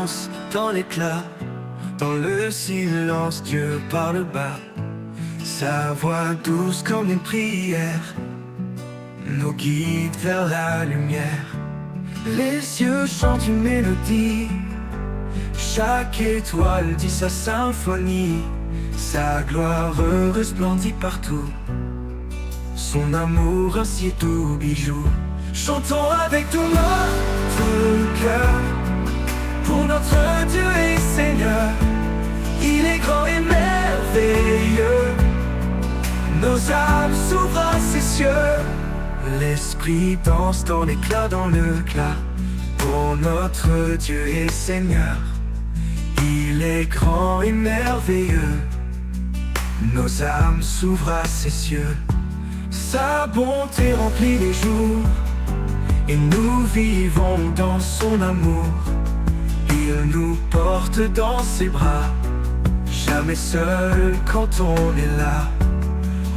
danse dans l'éclat, dans le silence, Dieu parle bas. Sa voix douce comme une prière nous guide vers la lumière. Les cieux chantent une mélodie, chaque étoile dit sa symphonie. Sa gloire resplendit partout, son amour ainsi est tout bijou. Chantons avec tout notre cœur, pour notre Dieu et Seigneur. Il est grand et merveilleux, nos âmes s'ouvrent à ses cieux. L'Esprit danse dans l'éclat, dans le clat, pour notre Dieu et Seigneur. Il est grand et merveilleux, nos âmes s'ouvrent à ses cieux. Sa bonté remplit les jours, et nous vivons dans son amour. Il nous porte dans ses bras, jamais seul quand on est là.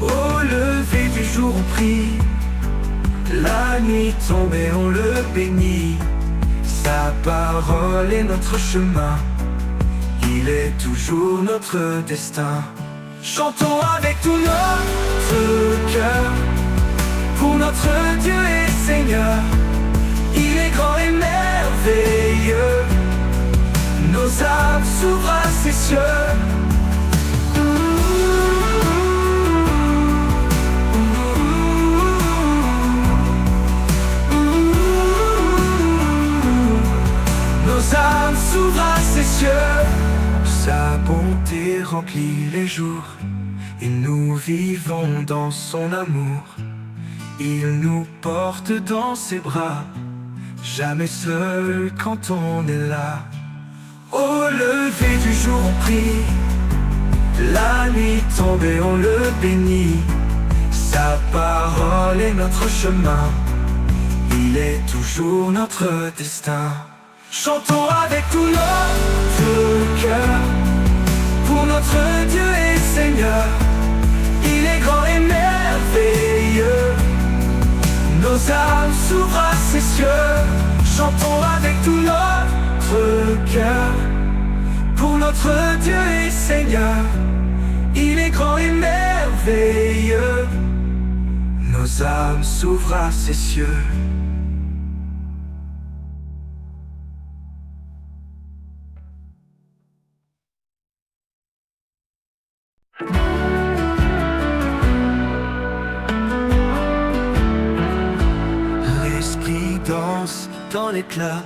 Au lever du jour on prie, la nuit tombée on le bénit. Sa parole est notre chemin, il est toujours notre destin. Chantons avec tout notre cœur, pour notre Dieu et Seigneur. Il est grand et merveilleux, nos âmes s'ouvrent à ses cieux. Nos âmes s'ouvrent à ses cieux. Sa bonté remplit les jours, et nous vivons dans son amour. Il nous porte dans ses bras, jamais seul quand on est là. Au lever du jour on prie, la nuit tombée on le bénit. Sa parole est notre chemin, il est toujours notre destin. Chantons avec tout notre cœur, pour notre Dieu et Seigneur. Il est grand et merveilleux, nos âmes s'ouvrent à ses cieux. Chantons avec tout notre cœur, pour notre Dieu et Seigneur. Il est grand et merveilleux, nos âmes s'ouvrent à ses cieux. L'Esprit danse dans l'éclat,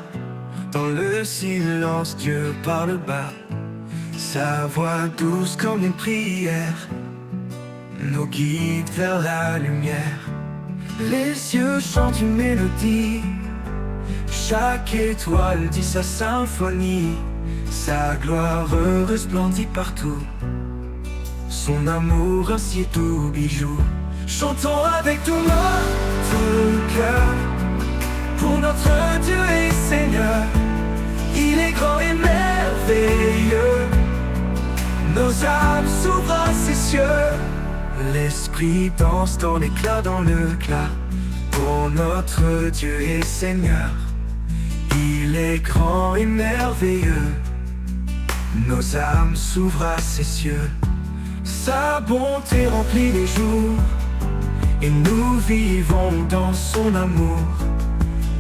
dans le silence, Dieu parle bas. Sa voix douce comme une prière nous guide vers la lumière. Les cieux chantent une mélodie, chaque étoile dit sa symphonie. Sa gloire resplendit partout, son amour ainsi est tout bijou. Chantons avec tout notre cœur, pour notre Dieu et Seigneur. Il est grand et merveilleux, nos âmes s'ouvrent à ses cieux. L'Esprit danse dans l'éclat, dans le clat, pour notre Dieu et Seigneur. Il est grand et merveilleux, nos âmes s'ouvrent à ses cieux. Sa bonté remplit les jours, et nous vivons dans son amour.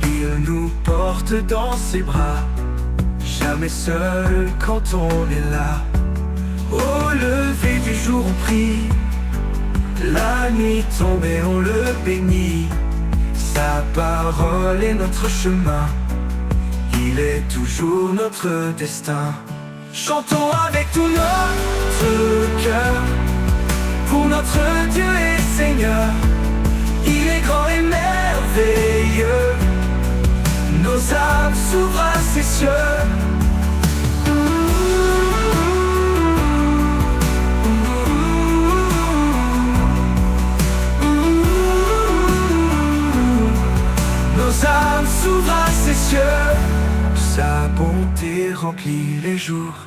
Il nous porte dans ses bras, jamais seul quand on est là. Au lever du jour on prie, la nuit tombée on le bénit. Sa parole est notre chemin, il est toujours notre destin. Chantons avec tout notre cœur, pour notre Dieu et Seigneur. Il est grand et merveilleux, nos âmes s'ouvrent à ses cieux. Nos âmes s'ouvrent à ses cieux. Sa bonté remplit les jours,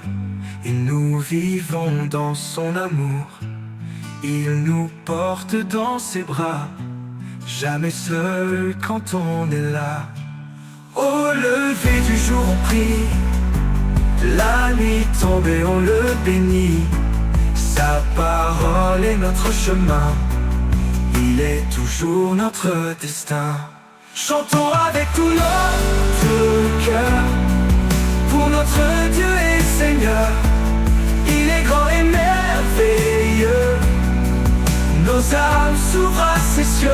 et nous vivons dans son amour. Il nous porte dans ses bras, jamais seul quand on est là. Au lever du jour on prie, La nuit tombée, on le bénit. Sa parole est notre chemin. Il est toujours notre destin. Chantons avec tout notre cœur pour notre Dieu et Seigneur. Il est grand et merveilleux. Nos âmes s'ouvrent à ses cieux.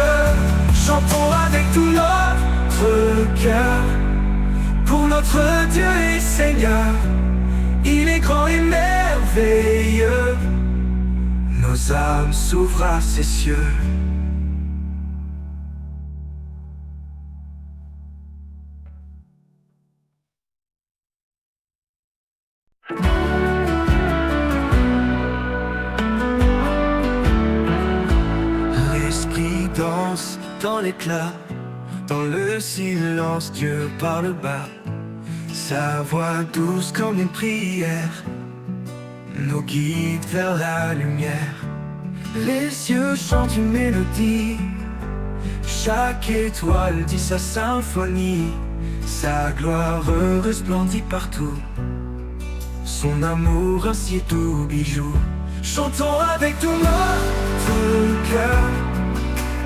Chantons avec tout notre cœur pour notre Dieu et Seigneur. Il est grand et merveilleux. Nos âmes s'ouvrent à ses cieux. L'esprit danse dans l'éclat, dans le silence, Dieu parle bas. Sa voix douce comme une prière nous guide vers la lumière. Les cieux chantent une mélodie, chaque étoile dit sa symphonie. Sa gloire resplendit partout, son amour ainsi est tout bijou. Chantons avec tout notre cœur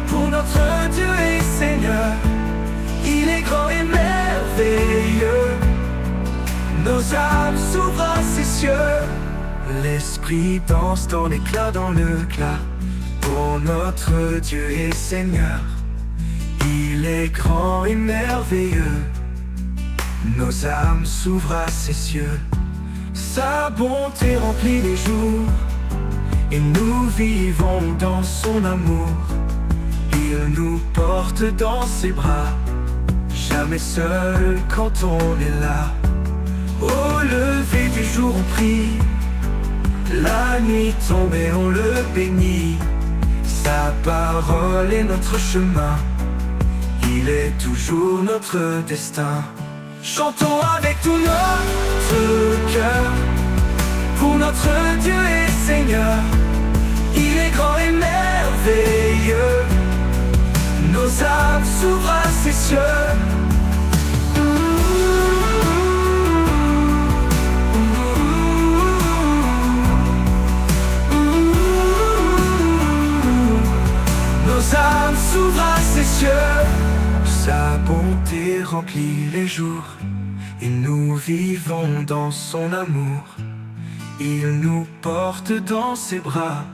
pour notre Dieu et Seigneur. Il est grand et merveilleux. Nos âmes s'ouvrent à ses cieux. L'esprit danse dans l'éclat, dans le clat, pour notre Dieu et Seigneur. Il est grand et merveilleux. Nos âmes s'ouvrent à ses cieux. Sa bonté remplit les jours, et nous vivons dans son amour. Il nous porte dans ses bras, jamais seul quand on est là. Au lever du jour on prie, la nuit tombée on le bénit. Sa parole est notre chemin, il est toujours notre destin. Chantons avec tout notre cœur pour notre Dieu et Seigneur. Il est grand et merveilleux. Nos âmes s'ouvrent à ses cieux. Nos âmes s'ouvrent à ses cieux. Sa bonté remplit les jours, et nous vivons dans son amour. Il nous porte dans ses bras,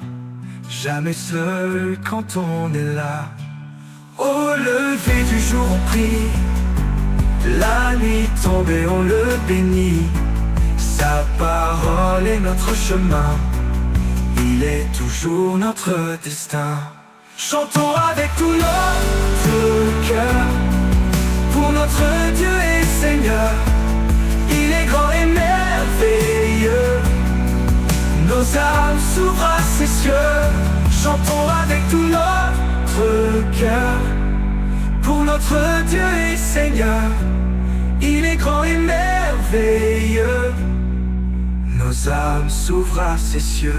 jamais seul quand on est là. Au lever du jour on prie, la nuit tombée on le bénit. Sa parole est notre chemin, il est toujours notre destin. Chantons avec tout notre cœur pour notre Dieu et Seigneur. Il est grand et merveilleux. Nos âmes s'ouvrent à ses cieux. Chantons avec tout notre cœur pour notre Dieu et Seigneur. Il est grand et merveilleux. Nos âmes s'ouvrent à ses cieux.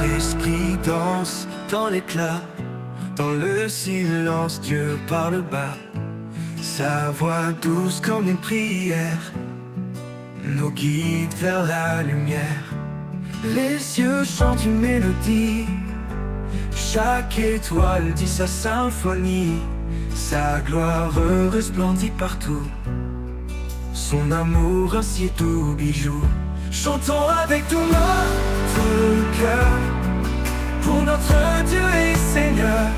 L'esprit danse dans l'éclat, dans le silence, Dieu parle bas. Sa voix douce comme une prière nous guide vers la lumière. Les cieux chantent une mélodie, chaque étoile dit sa symphonie. Sa gloire resplendit partout, son amour ainsi est tout bijou. Chantons avec tout notre cœur pour notre Dieu et Seigneur.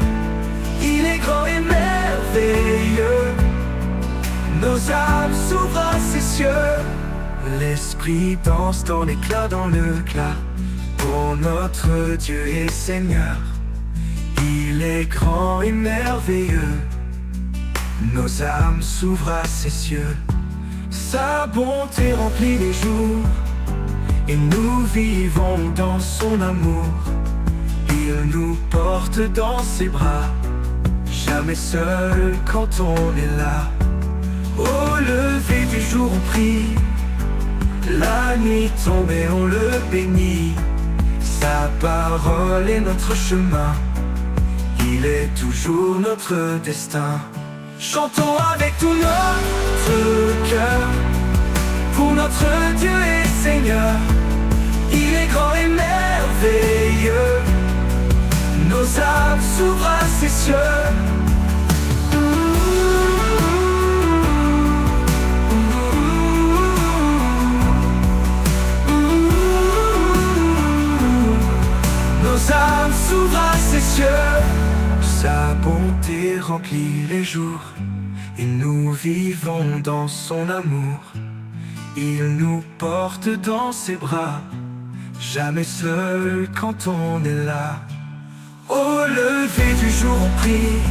Il est grand et merveilleux. Nos âmes s'ouvrent à ses cieux. L'esprit danse dans l'éclat, dans le clat, pour notre Dieu et Seigneur. Il est grand et merveilleux. Nos âmes s'ouvrent à ses cieux. Sa bonté remplit les jours, et nous vivons dans son amour. Il nous porte dans ses bras, jamais seul quand on est là. Au lever du jour on prie, La nuit tombée, on le bénit. Sa parole est notre chemin. Il est toujours notre destin. Chantons avec tout notre cœur pour notre Dieu et Seigneur. Il est grand et merveilleux. Nos âmes s'ouvrent à ses cieux. Nos âmes s'ouvrent à ses cieux. Sa bonté remplit les jours, et nous vivons dans son amour. Il nous porte dans ses bras, jamais seul quand on est là. Au lever du jour on prie,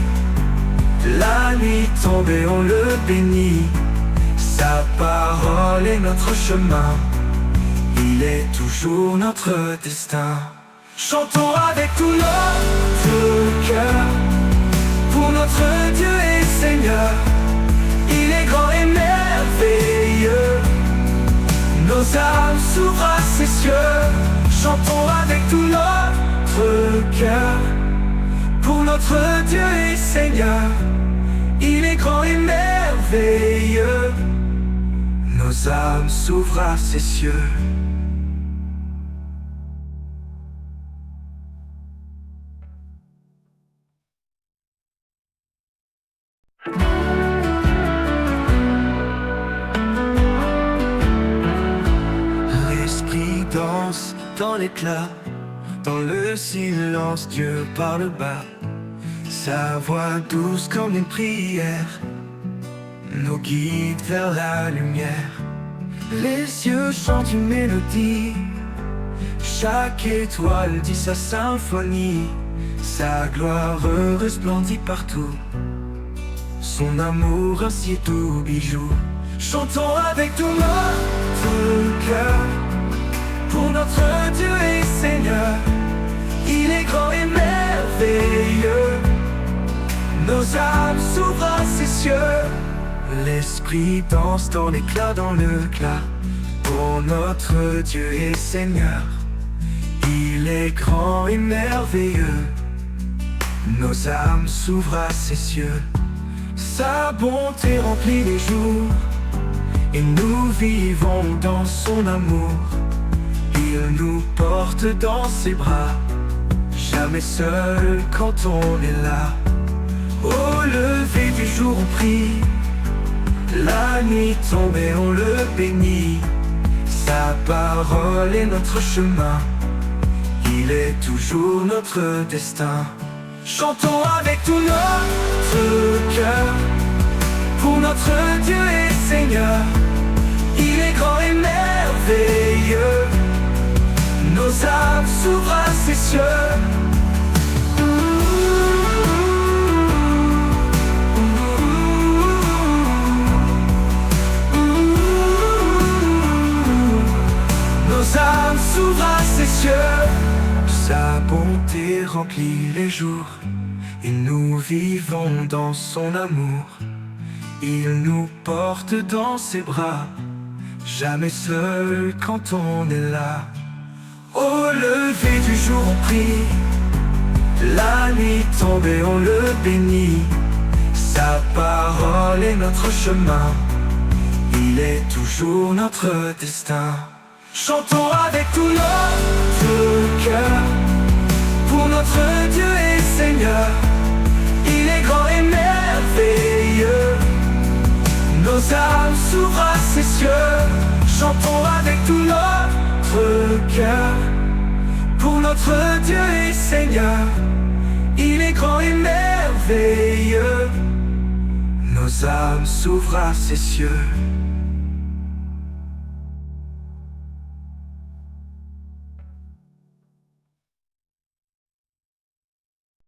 la nuit tombée on le bénit. Sa parole est notre chemin, il est toujours notre destin. Chantons avec tout notre cœur pour notre Dieu et Seigneur. Il est grand et merveilleux. Nos âmes s'ouvrent à ses cieux. Chantons avec tout notre cœur pour notre Dieu et Seigneur. Il est grand et merveilleux. Nos âmes s'ouvrent à ses cieux. L'esprit danse dans l'éclat, dans le silence, Dieu parle bas. Sa voix douce comme une prière nous guide vers la lumière. Les cieux chantent une mélodie, chaque étoile dit sa symphonie. Sa gloire resplendit partout, son amour ainsi tout bijou. Chantons avec tout notre cœur pour notre Dieu et Seigneur. Il est grand et merveilleux. Nos âmes s'ouvrent à ses cieux. L'esprit danse dans l'éclat, dans le clat, pour notre Dieu et Seigneur. Il est grand et merveilleux. Nos âmes s'ouvrent à ses cieux. Sa bonté remplit les jours, et nous vivons dans son amour. Il nous porte dans ses bras, jamais seul quand on est là. Au lever du jour on prie, la nuit tombée on le bénit. Sa parole est notre chemin, il est toujours notre destin. Chantons avec tout notre cœur pour notre Dieu et Seigneur. Il est grand et merveilleux. Nos âmes s'ouvrent à ses cieux. Nos âmes s'ouvrent à ses cieux. Sa bonté remplit les jours, et nous vivons dans son amour. Il nous porte dans ses bras, jamais seul quand on est là. Au lever du jour on prie, la nuit tombée on le bénit. Sa parole est notre chemin, il est toujours notre destin. Chantons avec tout notre cœur pour notre Dieu et Seigneur. Il est grand et merveilleux. Nos âmes s'ouvrent à ses cieux. Chantons avec tout notre cœur pour notre Dieu et Seigneur. Il est grand et merveilleux. Nos âmes s'ouvrent à ses cieux.